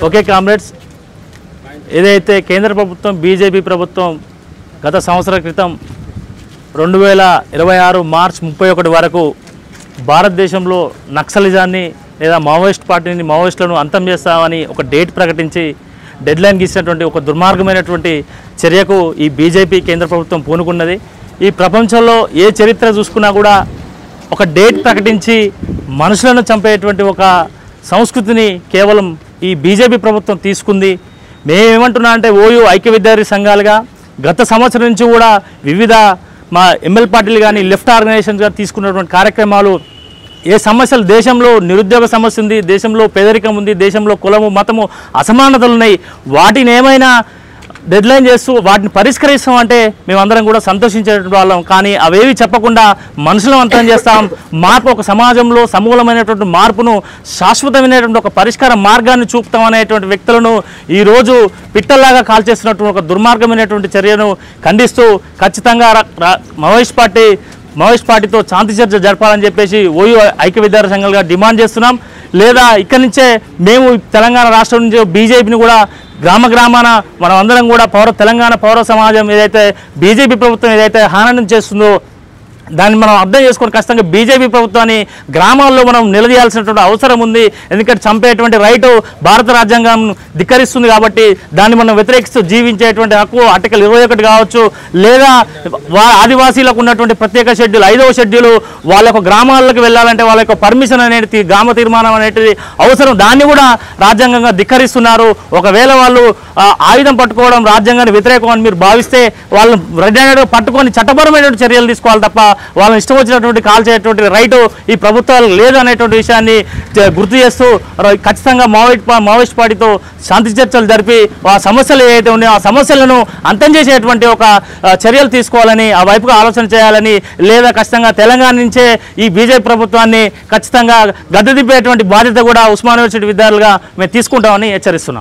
Okay comrades, ఏదైతే కేంద్ర ప్రభుత్వం బీజేపీ ప్రభుత్వం గత సంవత్సరం క్రితం 2026 మార్చి 31 వరకు భారతదేశంలో నక్సలిజాన్ని లేదా మావోయిస్టులను అంతం చేస్తామని ఒక డేట్ ప్రకటించి డెడ్లైన్ గీసినటువంటి ఒక దుర్మార్గమైనటువంటి చర్యకు ఈ బీజేపీ కేంద్ర ప్రభుత్వం పూనుకున్నది. ఈ ప్రపంచంలో ఏ చరిత్ర చూసుకున్నా కూడా ఒక డేట్ ప్రకటించి మనుషులను చంపేటువంటి ఒక సంస్కృతిని కేవలం ఈ బీజేపీ ప్రభుత్వం తీసుకుంది. మేమేమంటున్నా అంటే ఓయూ ఐక్య విద్యార్థి సంఘాలుగా గత సంవత్సరం నుంచి కూడా వివిధ మా ఎంఎల్ పార్టీలు కానీ లెఫ్ట్ ఆర్గనైజేషన్స్ కానీ తీసుకున్నటువంటి కార్యక్రమాలు ఏ సమస్యలు, దేశంలో నిరుద్యోగ సమస్య ఉంది, దేశంలో పేదరికం ఉంది, దేశంలో కులము మతము అసమానతలు ఉన్నాయి, వాటిని ఏమైనా డెడ్లైన్ చేస్తూ వాటిని పరిష్కరిస్తామంటే మేమందరం కూడా సంతోషించేటువంటి వాళ్ళం. కానీ అవేవి చెప్పకుండా మనుషులను అంతం చేస్తాం, మార్పు ఒక సమాజంలో సమూలమైనటువంటి మార్పును శాశ్వతమైనటువంటి ఒక పరిష్కార మార్గాన్ని చూపుతాం అనేటువంటి వ్యక్తులను ఈరోజు పిట్టల్లాగా కాల్చేస్తున్నటువంటి ఒక దుర్మార్గమైనటువంటి చర్యను ఖండిస్తూ ఖచ్చితంగా మావోయిస్ట్ పార్టీతో శాంతి చర్చ జరపాలని చెప్పేసి ఓయూ ఐక్య విద్యార్థి సంఘాలుగా డిమాండ్ చేస్తున్నాం. లేదా ఇక్కడి నుంచే మేము తెలంగాణ రాష్ట్రం నుంచి బీజేపీని కూడా గ్రామాన మనం అందరం కూడా తెలంగాణ పౌర సమాజం ఏదైతే బీజేపీ ప్రభుత్వం ఏదైతే హానం చేస్తుందో దాన్ని మనం అర్థం చేసుకొని ఖచ్చితంగా బీజేపీ ప్రభుత్వాన్ని గ్రామాల్లో మనం నిలదీయాల్సినటువంటి అవసరం ఉంది. ఎందుకంటే చంపేటువంటి రైటు భారత రాజ్యాంగం ధిక్కరిస్తుంది కాబట్టి దాన్ని మనం వ్యతిరేకిస్తూ జీవించేటువంటి హక్కు ఆర్టికల్ 21 కావచ్చు, లేదా ఆదివాసీలకు ఉన్నటువంటి ప్రత్యేక షెడ్యూల్ 5వ షెడ్యూల్ వాళ్ళ యొక్క గ్రామాలకు వెళ్ళాలంటే వాళ్ళ యొక్క పర్మిషన్ అనేది గ్రామ తీర్మానం అనేది అవసరం, దాన్ని కూడా రాజ్యాంగంగా ధిక్కరిస్తున్నారు. ఒకవేళ వాళ్ళు ఆయుధం పట్టుకోవడం రాజ్యాంగాన్ని వ్యతిరేకం అని మీరు భావిస్తే వాళ్ళని రెడ్ హ్యాండెడ్గా పట్టుకొని చట్టపరమైనటువంటి చర్యలు తీసుకోవాలి తప్ప వాళ్ళని ఇష్టం వచ్చినటువంటి కాల్ చేయటువంటి రైటు ఈ ప్రభుత్వాలు లేదు అనేటువంటి విషయాన్ని గుర్తు చేస్తూ ఖచ్చితంగా మావోయిస్ట్ పార్టీతో శాంతి చర్చలు జరిపి ఆ సమస్యలు ఏవైతే ఉన్నాయో ఆ సమస్యలను అంతం చేసేటువంటి ఒక చర్యలు తీసుకోవాలని, ఆ వైపుగా ఆలోచన చేయాలని, లేదా ఖచ్చితంగా తెలంగాణ నుంచే ఈ బీజేపీ ప్రభుత్వాన్ని ఖచ్చితంగా గద్దె దింపేటువంటి బాధ్యత కూడా ఉస్మానియా యూనివర్సిటీ విద్యార్థులుగా మేము తీసుకుంటామని హెచ్చరిస్తున్నాం.